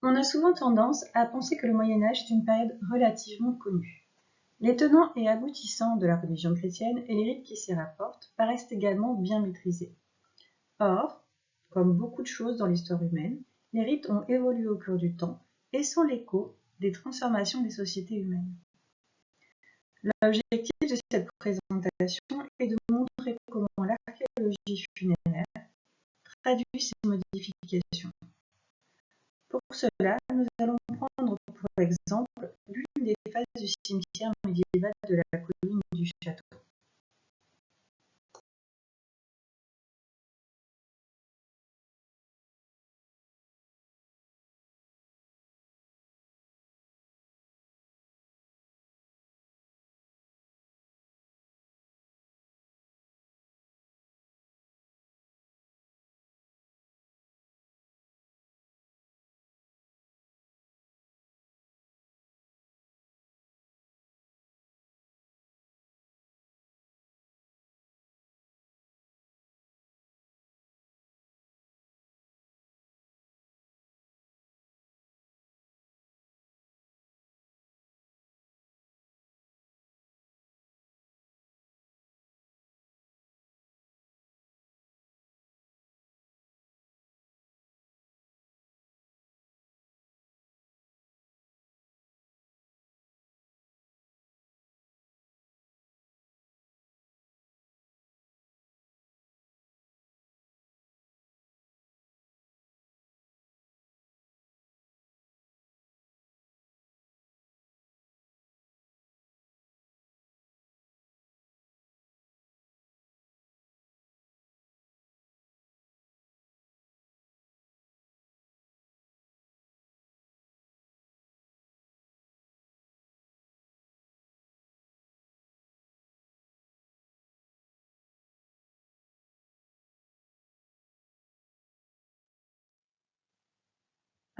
On a souvent tendance à penser que le Moyen Âge est une période relativement connue. Les tenants et aboutissants de la religion chrétienne et les rites qui s'y rapportent paraissent également bien maîtrisés. Or, comme beaucoup de choses dans l'histoire humaine, les rites ont évolué au cours du temps et sont l'écho des transformations des sociétés humaines. L'objectif de cette présentation est de montrer comment l'archéologie funéraire traduit ces modifications. Pour cela, nous allons prendre pour exemple l'une des phases du cimetière médiéval de la colline du château.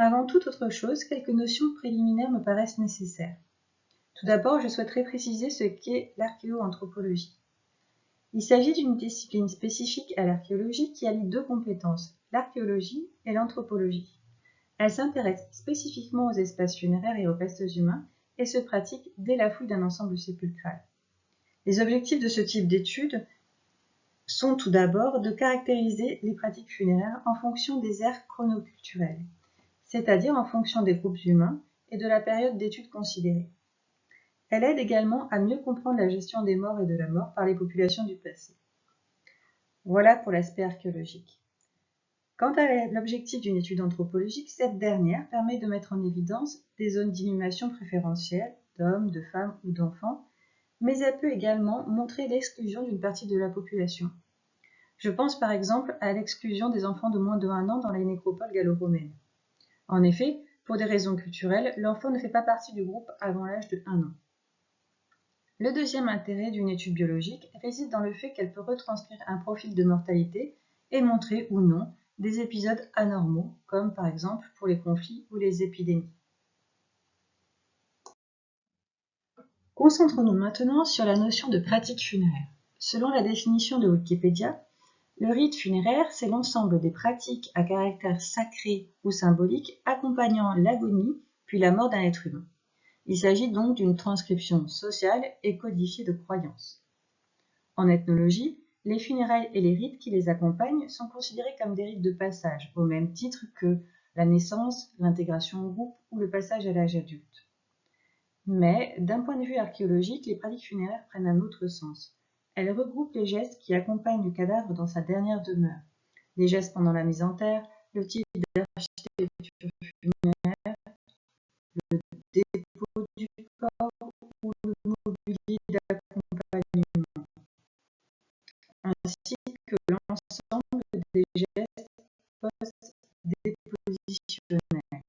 Avant toute autre chose, quelques notions préliminaires me paraissent nécessaires. Tout d'abord, je souhaiterais préciser ce qu'est l'archéoanthropologie. Il s'agit d'une discipline spécifique à l'archéologie qui allie deux compétences, l'archéologie et l'anthropologie. Elle s'intéresse spécifiquement aux espaces funéraires et aux restes humains et se pratique dès la fouille d'un ensemble sépulcral. Les objectifs de ce type d'études sont tout d'abord de caractériser les pratiques funéraires en fonction des aires chronoculturelles, c'est-à-dire en fonction des groupes humains et de la période d'étude considérée. Elle aide également à mieux comprendre la gestion des morts et de la mort par les populations du passé. Voilà pour l'aspect archéologique. Quant à l'objectif d'une étude anthropologique, cette dernière permet de mettre en évidence des zones d'inhumation préférentielles d'hommes, de femmes ou d'enfants, mais elle peut également montrer l'exclusion d'une partie de la population. Je pense par exemple à l'exclusion des enfants de moins de 1 an dans les nécropoles gallo-romaines. En effet, pour des raisons culturelles, l'enfant ne fait pas partie du groupe avant l'âge de 1 an. Le deuxième intérêt d'une étude biologique réside dans le fait qu'elle peut retranscrire un profil de mortalité et montrer ou non des épisodes anormaux, comme par exemple pour les conflits ou les épidémies. Concentrons-nous maintenant sur la notion de pratique funéraire. Selon la définition de Wikipédia, le rite funéraire, c'est l'ensemble des pratiques à caractère sacré ou symbolique accompagnant l'agonie puis la mort d'un être humain. Il s'agit donc d'une transcription sociale et codifiée de croyances. En ethnologie, les funérailles et les rites qui les accompagnent sont considérés comme des rites de passage, au même titre que la naissance, l'intégration au groupe ou le passage à l'âge adulte. Mais, d'un point de vue archéologique, les pratiques funéraires prennent un autre sens. Elles regroupent les gestes qui accompagnent le cadavre dans sa dernière demeure. Les gestes pendant la mise en terre, le type d'architecture funéraire, le dépôt du corps ou le mobilier d'accompagnement, ainsi que l'ensemble des gestes post-dépositionnels.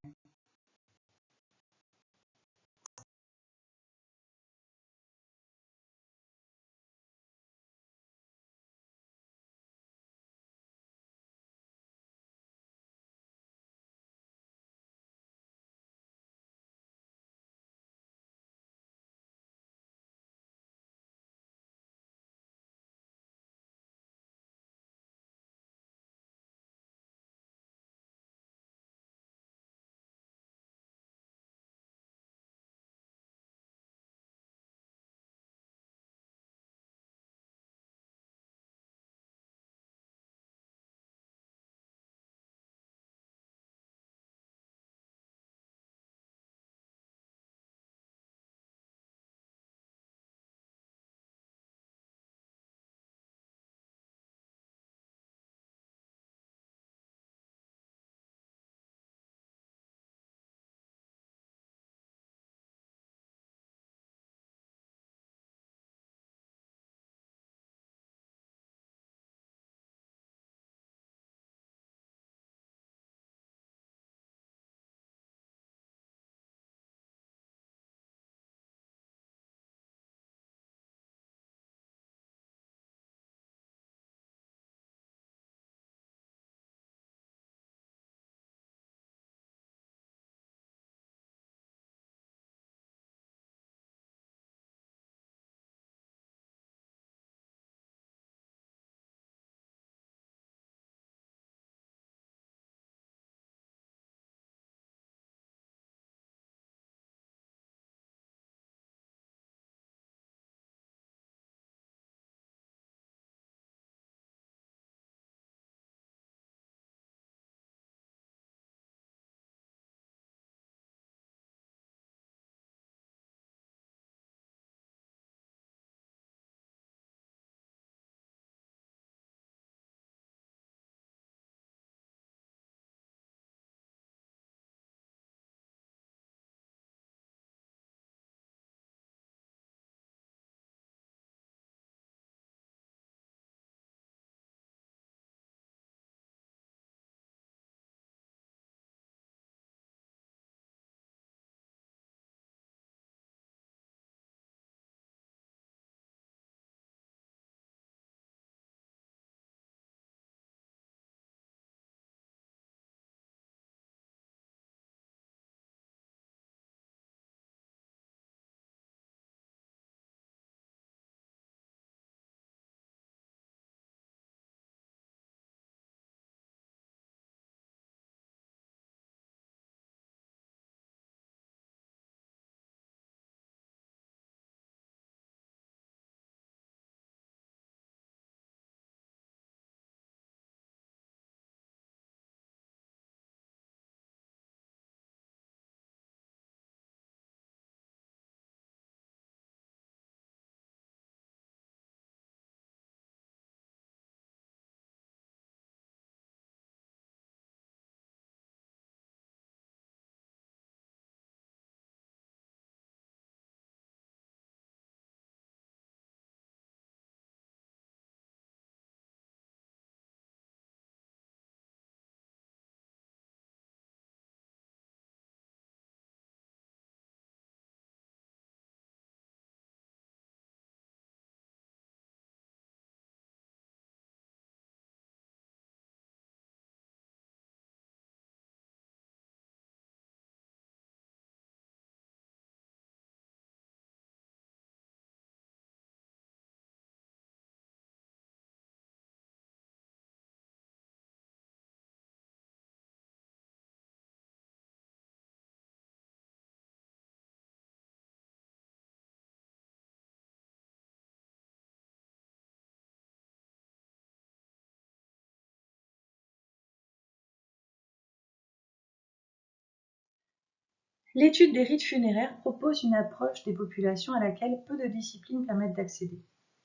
L'étude des rites funéraires propose une approche des populations à laquelle peu de disciplines permettent d'accéder.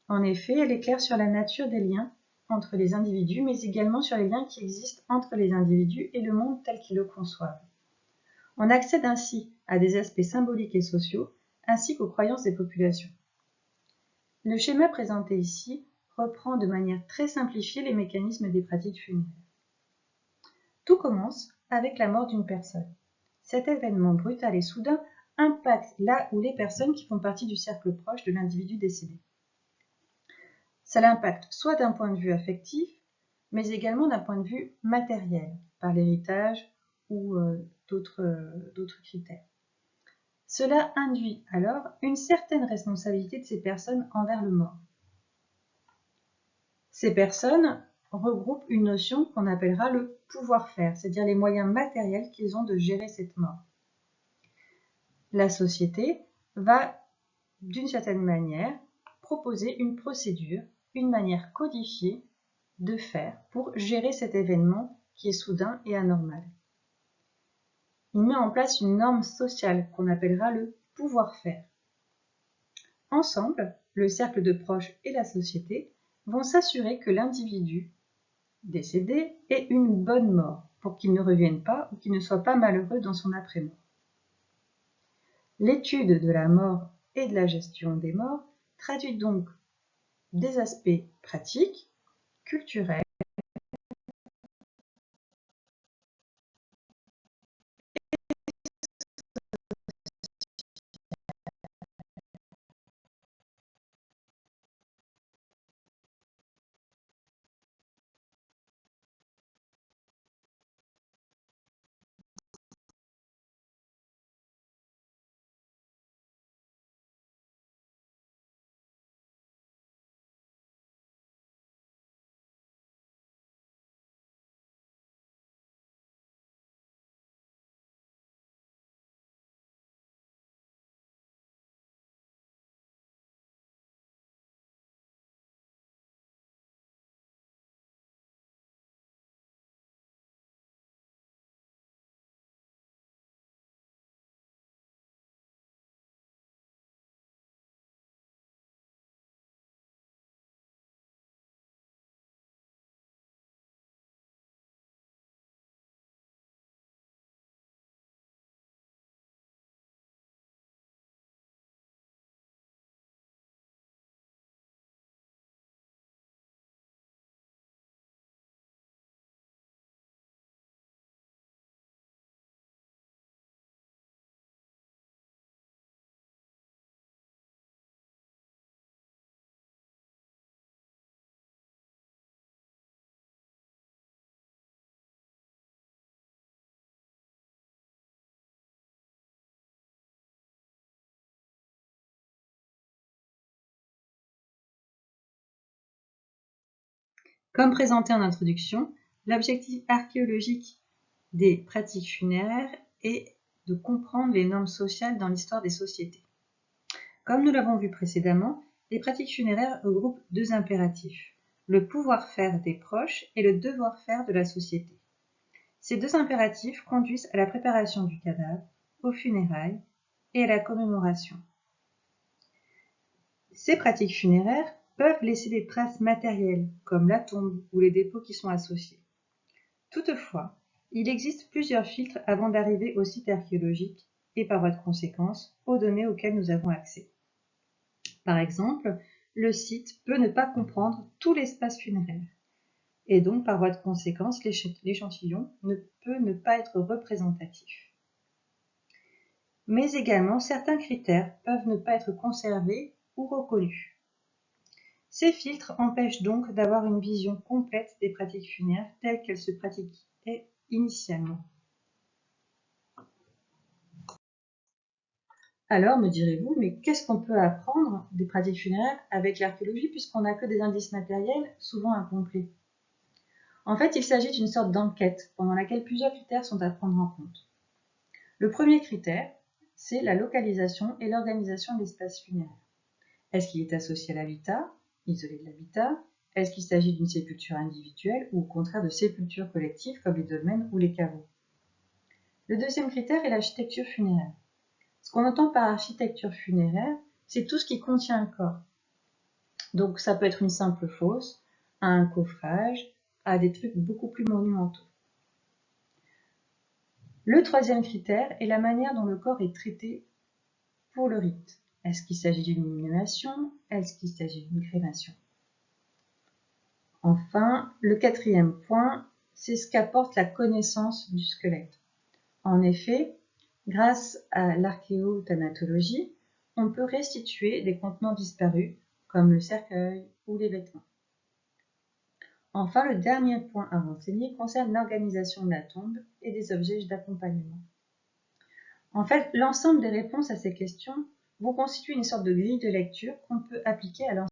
En effet, elle éclaire sur la nature des liens entre les individus, mais également sur les liens qui existent entre les individus et le monde tel qu'ils le conçoivent. On accède ainsi à des aspects symboliques et sociaux, ainsi qu'aux croyances des populations. Le schéma présenté ici reprend de manière très simplifiée les mécanismes des pratiques funéraires. Tout commence avec la mort d'une personne. Cet événement brutal et soudain impacte là où les personnes qui font partie du cercle proche de l'individu décédé. Ça l'impacte soit d'un point de vue affectif, mais également d'un point de vue matériel, par l'héritage ou d'autres critères. Cela induit alors une certaine responsabilité de ces personnes envers le mort. Ces personnes regroupent une notion qu'on appellera le pouvoir-faire, c'est-à-dire les moyens matériels qu'ils ont de gérer cette mort. La société va, d'une certaine manière, proposer une procédure, une manière codifiée de faire pour gérer cet événement qui est soudain et anormal. Il met en place une norme sociale qu'on appellera le pouvoir-faire. Ensemble, le cercle de proches et la société vont s'assurer que l'individu décédé ait une bonne mort pour qu'il ne revienne pas ou qu'il ne soit pas malheureux dans son après-mort. L'étude de la mort et de la gestion des morts traduit donc des aspects pratiques, culturels, Comme présenté en introduction, l'objectif archéologique des pratiques funéraires est de comprendre les normes sociales dans l'histoire des sociétés. Comme nous l'avons vu précédemment, les pratiques funéraires regroupent deux impératifs, le pouvoir-faire des proches et le devoir-faire de la société. Ces deux impératifs conduisent à la préparation du cadavre, aux funérailles et à la commémoration. Ces pratiques funéraires peuvent laisser des traces matérielles, comme la tombe ou les dépôts qui sont associés. Toutefois, il existe plusieurs filtres avant d'arriver au site archéologique et par voie de conséquence aux données auxquelles nous avons accès. Par exemple, le site peut ne pas comprendre tout l'espace funéraire et donc par voie de conséquence l'échantillon ne peut ne pas être représentatif. Mais également certains critères peuvent ne pas être conservés ou reconnus. Ces filtres empêchent donc d'avoir une vision complète des pratiques funéraires telles qu'elles se pratiquaient initialement. Alors, me direz-vous, mais qu'est-ce qu'on peut apprendre des pratiques funéraires avec l'archéologie puisqu'on n'a que des indices matériels, souvent incomplets? En fait, il s'agit d'une sorte d'enquête pendant laquelle plusieurs critères sont à prendre en compte. Le premier critère, c'est la localisation et l'organisation de l'espace funéraire. Est-ce qu'il est associé à l'habitat, isolé de l'habitat? Est-ce qu'il s'agit d'une sépulture individuelle ou au contraire de sépultures collectives comme les dolmens ou les caveaux? Le deuxième critère est l'architecture funéraire. Ce qu'on entend par architecture funéraire, c'est tout ce qui contient un corps. Donc ça peut être une simple fosse, un coffrage, à des trucs beaucoup plus monumentaux. Le troisième critère est la manière dont le corps est traité pour le rite. Est-ce qu'il s'agit d'une inhumation? Est-ce qu'il s'agit d'une crémation? Enfin, le quatrième point, c'est ce qu'apporte la connaissance du squelette. En effet, grâce à l'archéothanatologie, on peut restituer des contenants disparus, comme le cercueil ou les vêtements. Enfin, le dernier point à renseigner concerne l'organisation de la tombe et des objets d'accompagnement. En fait, l'ensemble des réponses à ces questions vont constituer une sorte de grille de lecture qu'on peut appliquer à l'ensemble.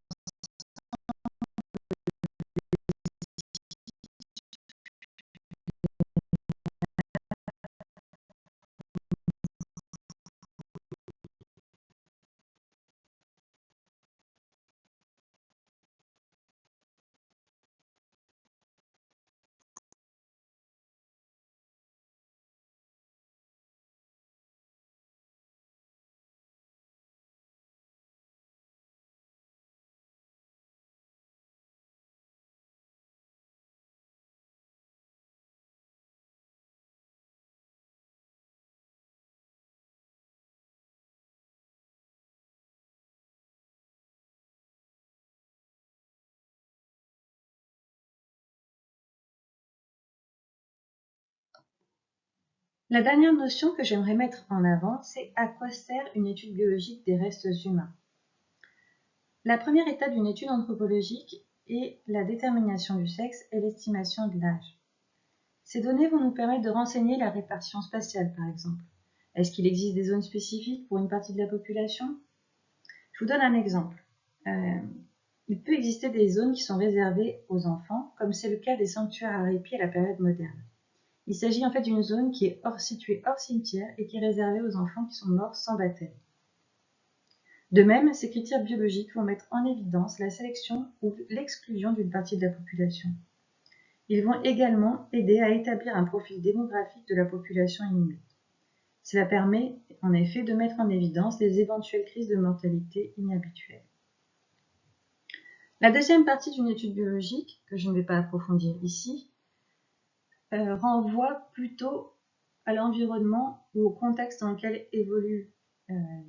La dernière notion que j'aimerais mettre en avant, c'est à quoi sert une étude biologique des restes humains. La première étape d'une étude anthropologique est la détermination du sexe et l'estimation de l'âge. Ces données vont nous permettre de renseigner la répartition spatiale, par exemple. Est-ce qu'il existe des zones spécifiques pour une partie de la population? Je vous donne un exemple. Il peut exister des zones qui sont réservées aux enfants, comme c'est le cas des sanctuaires à répit à la période moderne. Il s'agit en fait d'une zone qui est située hors cimetière et qui est réservée aux enfants qui sont morts sans baptême. De même, ces critères biologiques vont mettre en évidence la sélection ou l'exclusion d'une partie de la population. Ils vont également aider à établir un profil démographique de la population inhumée. Cela permet en effet de mettre en évidence les éventuelles crises de mortalité inhabituelles. La deuxième partie d'une étude biologique, que je ne vais pas approfondir ici, renvoie plutôt à l'environnement ou au contexte dans lequel évolue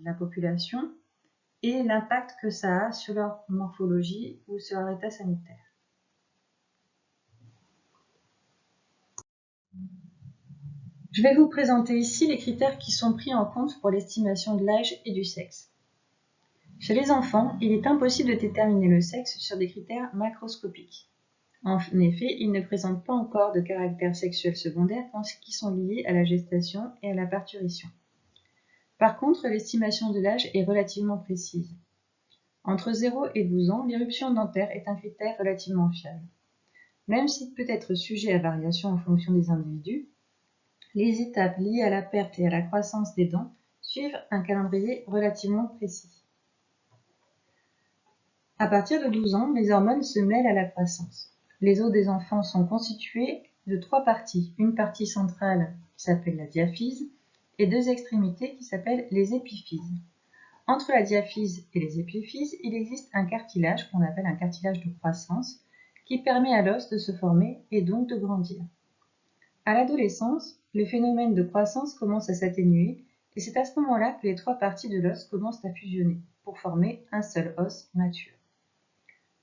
la population et l'impact que ça a sur leur morphologie ou sur leur état sanitaire. Je vais vous présenter ici les critères qui sont pris en compte pour l'estimation de l'âge et du sexe. Chez les enfants, il est impossible de déterminer le sexe sur des critères macroscopiques. En effet, ils ne présentent pas encore de caractère sexuel secondaire qui sont liés à la gestation et à la parturition. Par contre, l'estimation de l'âge est relativement précise. Entre 0 et 12 ans, l'éruption dentaire est un critère relativement fiable. Même s'il peut être sujet à variation en fonction des individus, les étapes liées à la perte et à la croissance des dents suivent un calendrier relativement précis. À partir de 12 ans, les hormones se mêlent à la croissance. Les os des enfants sont constitués de 3 parties. Une partie centrale qui s'appelle la diaphyse et 2 extrémités qui s'appellent les épiphyses. Entre la diaphyse et les épiphyses, il existe un cartilage qu'on appelle un cartilage de croissance qui permet à l'os de se former et donc de grandir. À l'adolescence, le phénomène de croissance commence à s'atténuer et c'est à ce moment-là que les 3 parties de l'os commencent à fusionner pour former un seul os mature.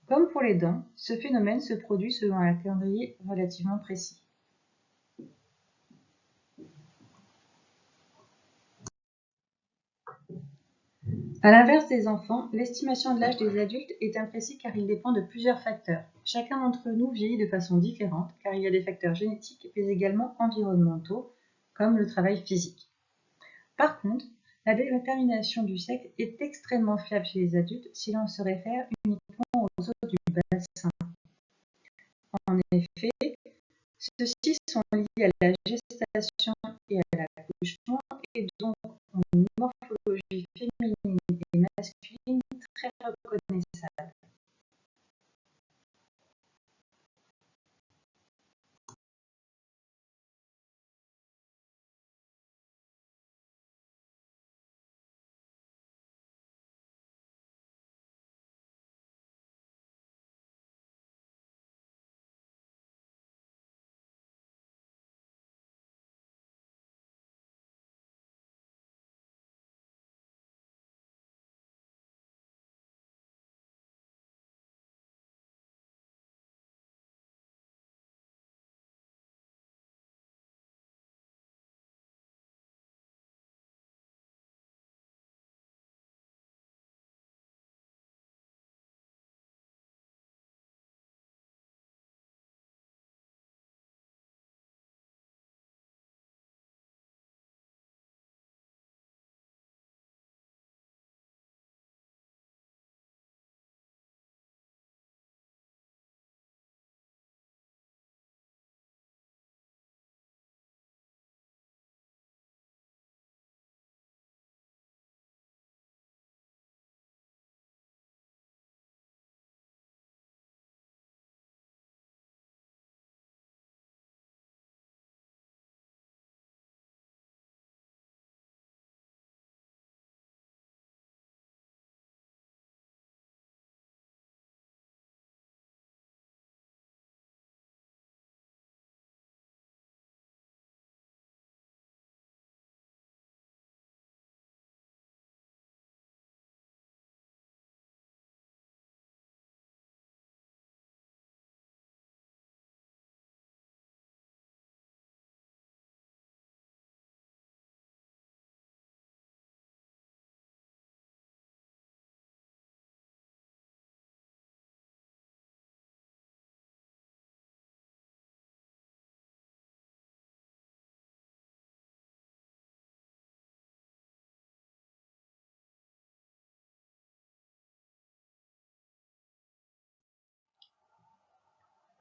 Comme pour les dents, ce phénomène se produit selon un calendrier relativement précis. À l'inverse des enfants, l'estimation de l'âge des adultes est imprécise car il dépend de plusieurs facteurs. Chacun d'entre nous vieillit de façon différente car il y a des facteurs génétiques mais également environnementaux comme le travail physique. Par contre, la détermination du sexe est extrêmement fiable chez les adultes si l'on se réfère uniquement aux os du bassin. En effet, ceux-ci sont liés à la gestation et à l'accouchement et donc ont une morphologie féminine et masculine très reconnaissable.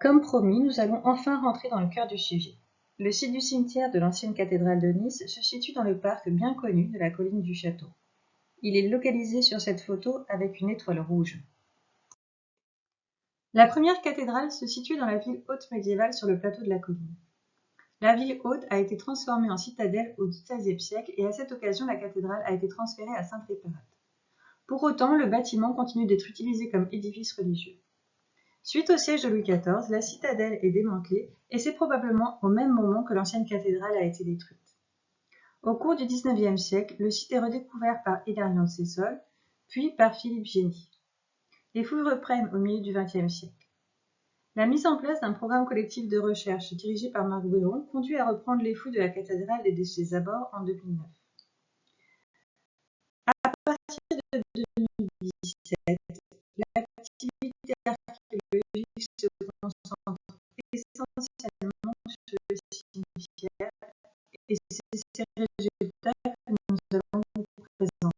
Comme promis, nous allons enfin rentrer dans le cœur du sujet. Le site du cimetière de l'ancienne cathédrale de Nice se situe dans le parc bien connu de la colline du Château. Il est localisé sur cette photo avec une étoile rouge. La première cathédrale se situe dans la ville haute médiévale sur le plateau de la colline. La ville haute a été transformée en citadelle au XVIe siècle et à cette occasion la cathédrale a été transférée à Saint-Réparat. Pour autant, le bâtiment continue d'être utilisé comme édifice religieux. Suite au siège de Louis XIV, la citadelle est démantelée et c'est probablement au même moment que l'ancienne cathédrale a été détruite. Au cours du XIXe siècle, le site est redécouvert par Hilarion de Sessol, puis par Philippe Génie. Les fouilles reprennent au milieu du XXe siècle. La mise en place d'un programme collectif de recherche dirigé par Marc Bouillon conduit à reprendre les fouilles de la cathédrale et de ses abords en 2009. À partir de 2017, l'activité archéologique se concentre essentiellement sur le cimetière et c'est ces résultats que nous allons vous présenter.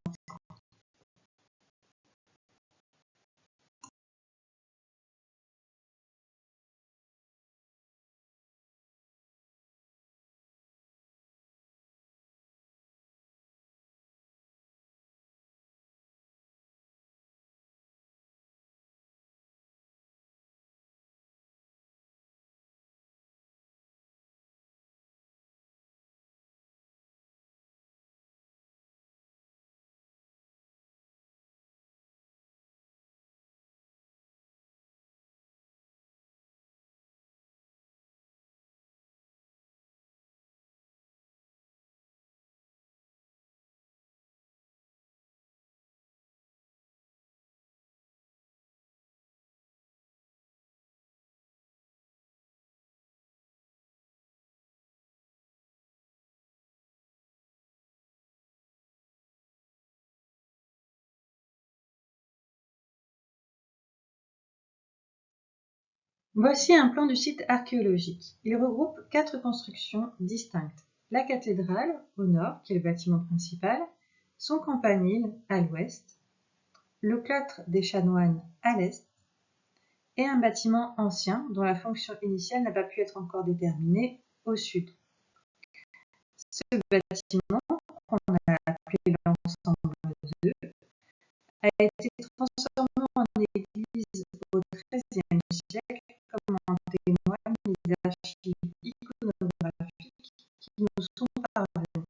Voici un plan du site archéologique. Il regroupe 4 constructions distinctes. La cathédrale, au nord, qui est le bâtiment principal, son campanile, à l'ouest, le cloître des chanoines, à l'est, et un bâtiment ancien, dont la fonction initiale n'a pas pu être encore déterminée, au sud. Ce bâtiment, qu'on a appelé l'ensemble 2, a été transformé en église au XIIIe siècle, comme en témoignent les archives iconographiques qui nous sont parvenues.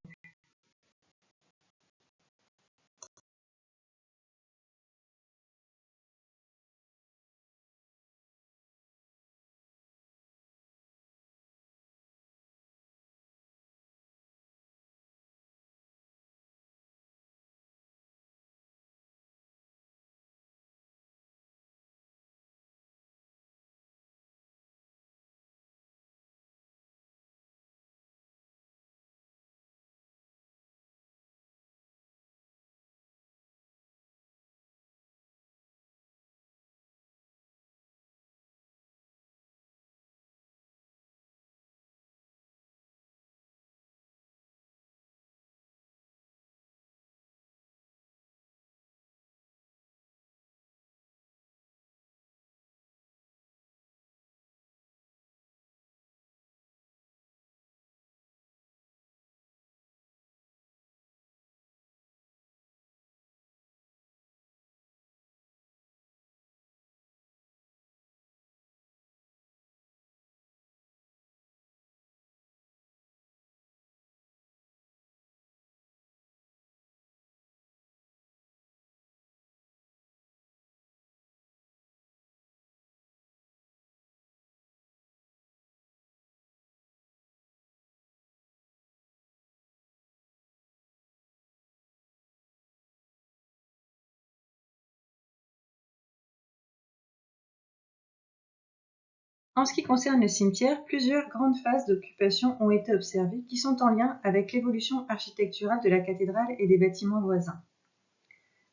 En ce qui concerne le cimetière, plusieurs grandes phases d'occupation ont été observées qui sont en lien avec l'évolution architecturale de la cathédrale et des bâtiments voisins.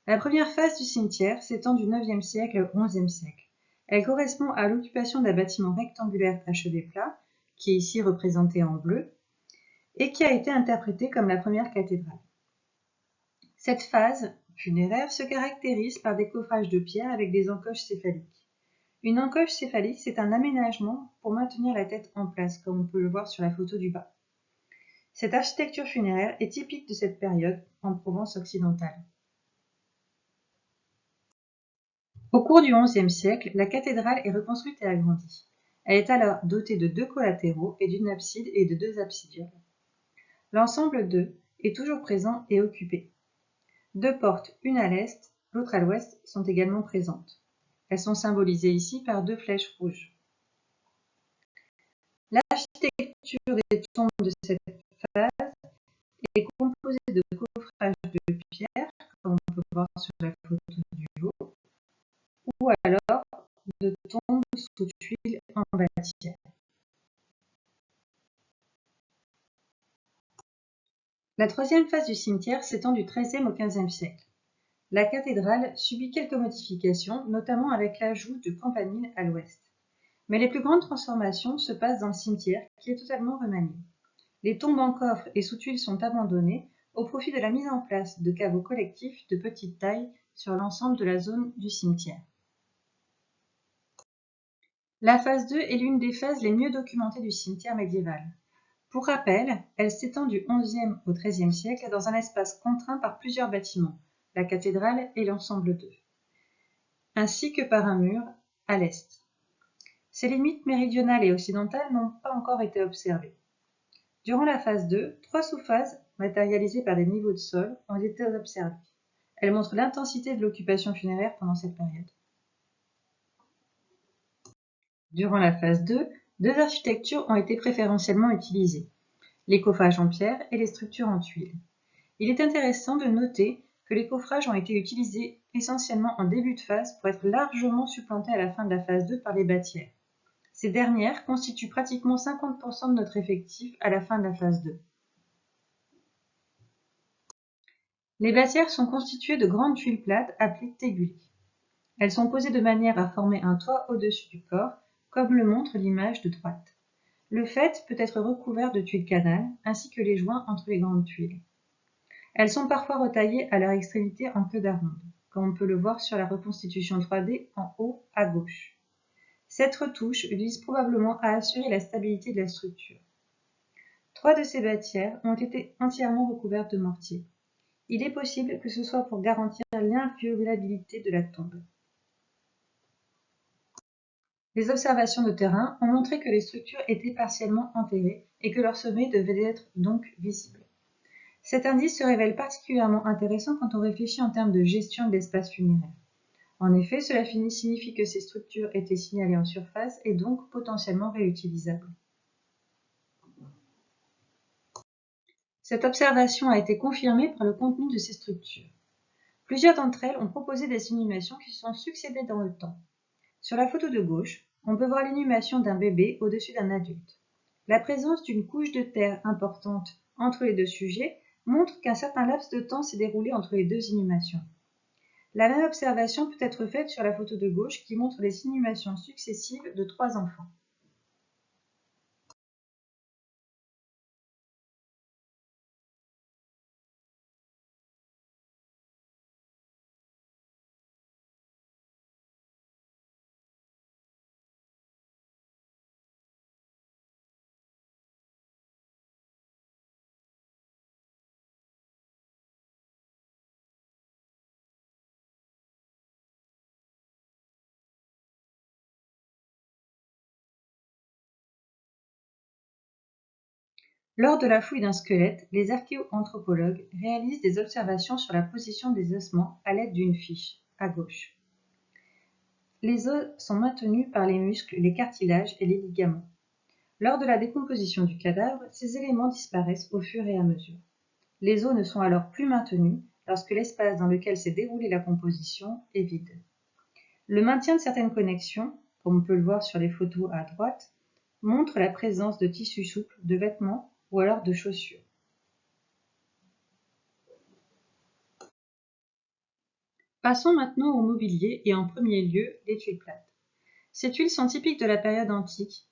La première phase du cimetière s'étend du IXe siècle au XIe siècle. Elle correspond à l'occupation d'un bâtiment rectangulaire à chevet plat, qui est ici représenté en bleu, et qui a été interprété comme la première cathédrale. Cette phase funéraire se caractérise par des coffrages de pierre avec des encoches céphaliques. Une encoche céphalique, c'est un aménagement pour maintenir la tête en place, comme on peut le voir sur la photo du bas. Cette architecture funéraire est typique de cette période en Provence occidentale. Au cours du XIe siècle, la cathédrale est reconstruite et agrandie. Elle est alors dotée de 2 collatéraux et d'une abside et de 2 absidioles. L'ensemble de est toujours présent et occupé. 2 portes, une à l'est, l'autre à l'ouest, sont également présentes. Elles sont symbolisées ici par 2 flèches rouges. L'architecture des tombes de cette phase est composée de coffrages de pierre, comme on peut voir sur la photo du haut, ou alors de tombes sous tuiles en bâtière. La troisième phase du cimetière s'étend du XIIIe au XVe siècle. La cathédrale subit quelques modifications, notamment avec l'ajout de campaniles à l'ouest. Mais les plus grandes transformations se passent dans le cimetière, qui est totalement remanié. Les tombes en coffre et sous tuiles sont abandonnées au profit de la mise en place de caveaux collectifs de petite taille sur l'ensemble de la zone du cimetière. La phase 2 est l'une des phases les mieux documentées du cimetière médiéval. Pour rappel, elle s'étend du XIe au XIIIe siècle dans un espace contraint par plusieurs bâtiments, la cathédrale et l'ensemble d'eux, ainsi que par un mur à l'est. Ces limites méridionales et occidentales n'ont pas encore été observées. Durant la phase 2, 3 sous-phases, matérialisées par des niveaux de sol, ont été observées. Elles montrent l'intensité de l'occupation funéraire pendant cette période. Durant la phase 2, 2 architectures ont été préférentiellement utilisées, les coffrages en pierre et les structures en tuiles. Il est intéressant de noter que les coffrages ont été utilisés essentiellement en début de phase pour être largement supplantés à la fin de la phase 2 par les bâtières. Ces dernières constituent pratiquement 50% de notre effectif à la fin de la phase 2. Les bâtières sont constituées de grandes tuiles plates appelées tégulées. Elles sont posées de manière à former un toit au-dessus du corps, comme le montre l'image de droite. Le faîte peut être recouvert de tuiles canal, ainsi que les joints entre les grandes tuiles. Elles sont parfois retaillées à leur extrémité en queue d'aronde, comme on peut le voir sur la reconstitution 3D en haut à gauche. Cette retouche vise probablement à assurer la stabilité de la structure. 3 de ces bâtières ont été entièrement recouvertes de mortier. Il est possible que ce soit pour garantir l'inviolabilité de la tombe. Les observations de terrain ont montré que les structures étaient partiellement enterrées et que leur sommet devait être donc visible. Cet indice se révèle particulièrement intéressant quand on réfléchit en termes de gestion de l'espace funéraire. En effet, cela signifie que ces structures étaient signalées en surface et donc potentiellement réutilisables. Cette observation a été confirmée par le contenu de ces structures. Plusieurs d'entre elles ont proposé des inhumations qui se sont succédées dans le temps. Sur la photo de gauche, on peut voir l'inhumation d'un bébé au-dessus d'un adulte. La présence d'une couche de terre importante entre les deux sujets montre qu'un certain laps de temps s'est déroulé entre les deux inhumations. La même observation peut être faite sur la photo de gauche qui montre les inhumations successives de 3 enfants. Lors de la fouille d'un squelette, les archéoanthropologues réalisent des observations sur la position des ossements à l'aide d'une fiche, à gauche. Les os sont maintenus par les muscles, les cartilages et les ligaments. Lors de la décomposition du cadavre, ces éléments disparaissent au fur et à mesure. Les os ne sont alors plus maintenus lorsque l'espace dans lequel s'est déroulée la composition est vide. Le maintien de certaines connexions, comme on peut le voir sur les photos à droite, montre la présence de tissus souples, de vêtements ou alors de chaussures. Passons maintenant au mobilier et en premier lieu les tuiles plates. Ces tuiles sont typiques de la période antique.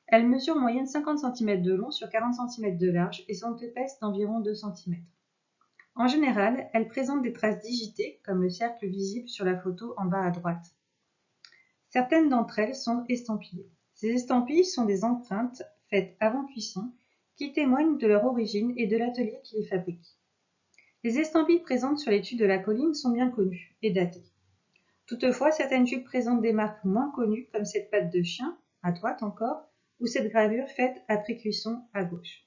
Elles mesurent en moyenne 50 cm de long sur 40 cm de large et sont épaisses d'environ 2 cm. En général, elles présentent des traces digitées, comme le cercle visible sur la photo en bas à droite. Certaines d'entre elles sont estampillées. Ces estampilles sont des empreintes faites avant cuisson qui témoignent de leur origine et de l'atelier qui les fabrique. Les estampilles présentes sur les tuiles de la colline sont bien connues et datées. Toutefois, certaines tuiles présentent des marques moins connues, comme cette patte de chien, à droite encore, ou cette gravure faite après cuisson à gauche.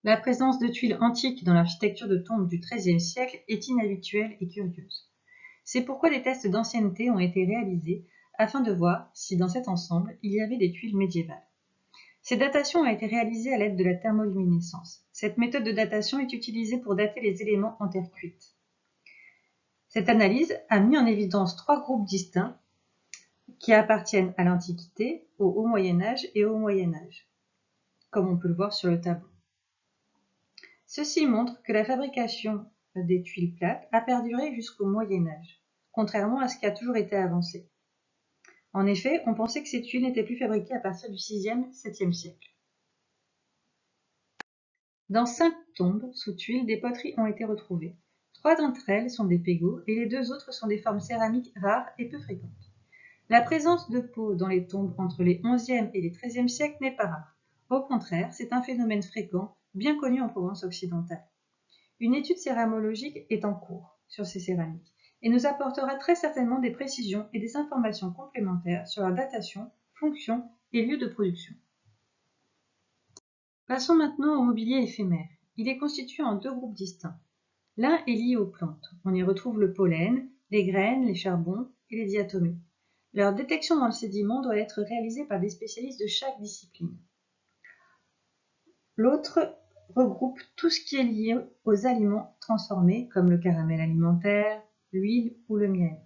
La présence de tuiles antiques dans l'architecture de tombes du XIIIe siècle est inhabituelle et curieuse. C'est pourquoi des tests d'ancienneté ont été réalisés afin de voir si dans cet ensemble il y avait des tuiles médiévales. Ces datations ont été réalisées à l'aide de la thermoluminescence. Cette méthode de datation est utilisée pour dater les éléments en terre cuite. Cette analyse a mis en évidence 3 groupes distincts qui appartiennent à l'Antiquité, au Haut Moyen Âge et au Moyen Âge, comme on peut le voir sur le tableau. Ceci montre que la fabrication des tuiles plates a perduré jusqu'au Moyen Âge, contrairement à ce qui a toujours été avancé. En effet, on pensait que ces tuiles n'étaient plus fabriquées à partir du 6e, 7e siècle. Dans 5 tombes sous tuiles, des poteries ont été retrouvées. 3 d'entre elles sont des pégots et les 2 autres sont des formes céramiques rares et peu fréquentes. La présence de peaux dans les tombes entre les 11e et les 13e siècles n'est pas rare. Au contraire, c'est un phénomène fréquent, bien connu en Provence occidentale. Une étude céramologique est en cours sur ces céramiques et nous apportera très certainement des précisions et des informations complémentaires sur leur datation, fonction et lieu de production. Passons maintenant au mobilier éphémère. Il est constitué en 2 groupes distincts. L'un est lié aux plantes. On y retrouve le pollen, les graines, les charbons et les diatomées. Leur détection dans le sédiment doit être réalisée par des spécialistes de chaque discipline. L'autre regroupe tout ce qui est lié aux aliments transformés, comme le caramel alimentaire, l'huile ou le miel.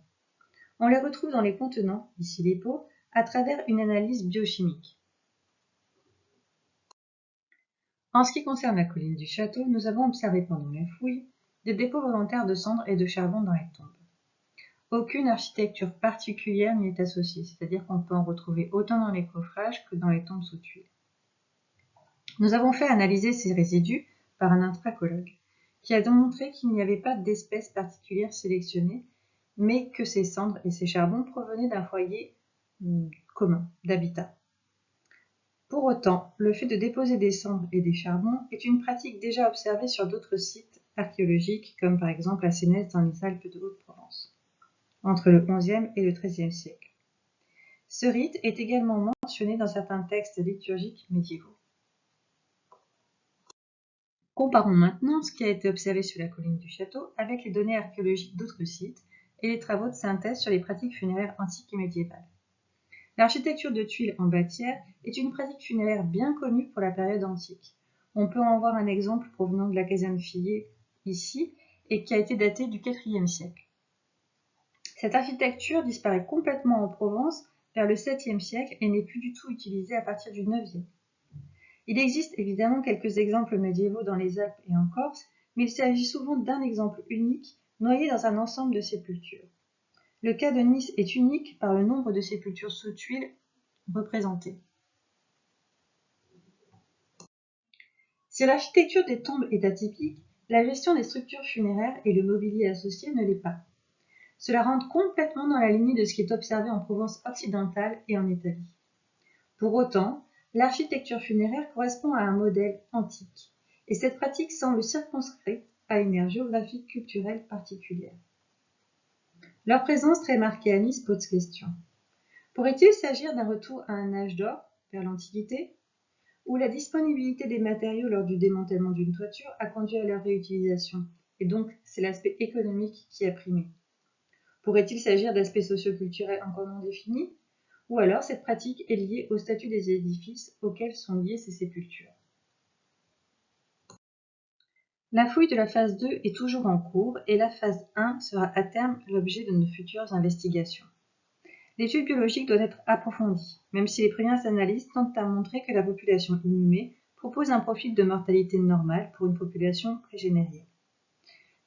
On les retrouve dans les contenants, ici les pots, à travers une analyse biochimique. En ce qui concerne la colline du château, nous avons observé pendant la fouille des dépôts volontaires de cendres et de charbon dans les tombes. Aucune architecture particulière n'y est associée, c'est-à-dire qu'on peut en retrouver autant dans les coffrages que dans les tombes sous tuiles. Nous avons fait analyser ces résidus par un anthracologue, qui a démontré qu'il n'y avait pas d'espèce particulière sélectionnée, mais que ces cendres et ces charbons provenaient d'un foyer commun, d'habitat. Pour autant, le fait de déposer des cendres et des charbons est une pratique déjà observée sur d'autres sites archéologiques, comme par exemple à Sénès dans les Alpes de Haute-Provence, entre le XIe et le XIIIe siècle. Ce rite est également mentionné dans certains textes liturgiques médiévaux. Comparons maintenant ce qui a été observé sur la colline du château avec les données archéologiques d'autres sites et les travaux de synthèse sur les pratiques funéraires antiques et médiévales. L'architecture de tuiles en bâtière est une pratique funéraire bien connue pour la période antique. On peut en voir un exemple provenant de la caserne Fillet ici et qui a été daté du IVe siècle. Cette architecture disparaît complètement en Provence vers le 7e siècle et n'est plus du tout utilisée à partir du 9e. Il existe évidemment quelques exemples médiévaux dans les Alpes et en Corse, mais il s'agit souvent d'un exemple unique, noyé dans un ensemble de sépultures. Le cas de Nice est unique par le nombre de sépultures sous tuiles représentées. Si l'architecture des tombes est atypique, la gestion des structures funéraires et le mobilier associé ne l'est pas. Cela rentre complètement dans la lignée de ce qui est observé en Provence occidentale et en Italie. Pour autant, l'architecture funéraire correspond à un modèle antique, et cette pratique semble circonscrite à une aire géographique culturelle particulière. Leur présence très marquée à Nice pose question. Pourrait-il s'agir d'un retour à un âge d'or, vers l'Antiquité, où la disponibilité des matériaux lors du démantèlement d'une toiture a conduit à leur réutilisation, et donc c'est l'aspect économique qui a primé? Pourrait-il s'agir d'aspects socioculturels encore non définis? Ou alors cette pratique est liée au statut des édifices auxquels sont liées ces sépultures. La fouille de la phase 2 est toujours en cours et la phase 1 sera à terme l'objet de nos futures investigations. L'étude biologique doit être approfondie, même si les premières analyses tentent à montrer que la population inhumée propose un profil de mortalité normale pour une population prégénérienne.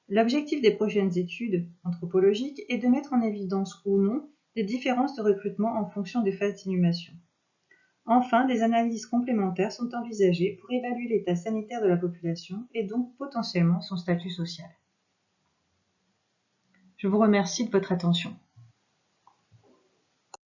L'objectif des prochaines études anthropologiques est de mettre en évidence ou non des différences de recrutement en fonction des phases d'inhumation. Enfin, des analyses complémentaires sont envisagées pour évaluer l'état sanitaire de la population et donc potentiellement son statut social. Je vous remercie de votre attention.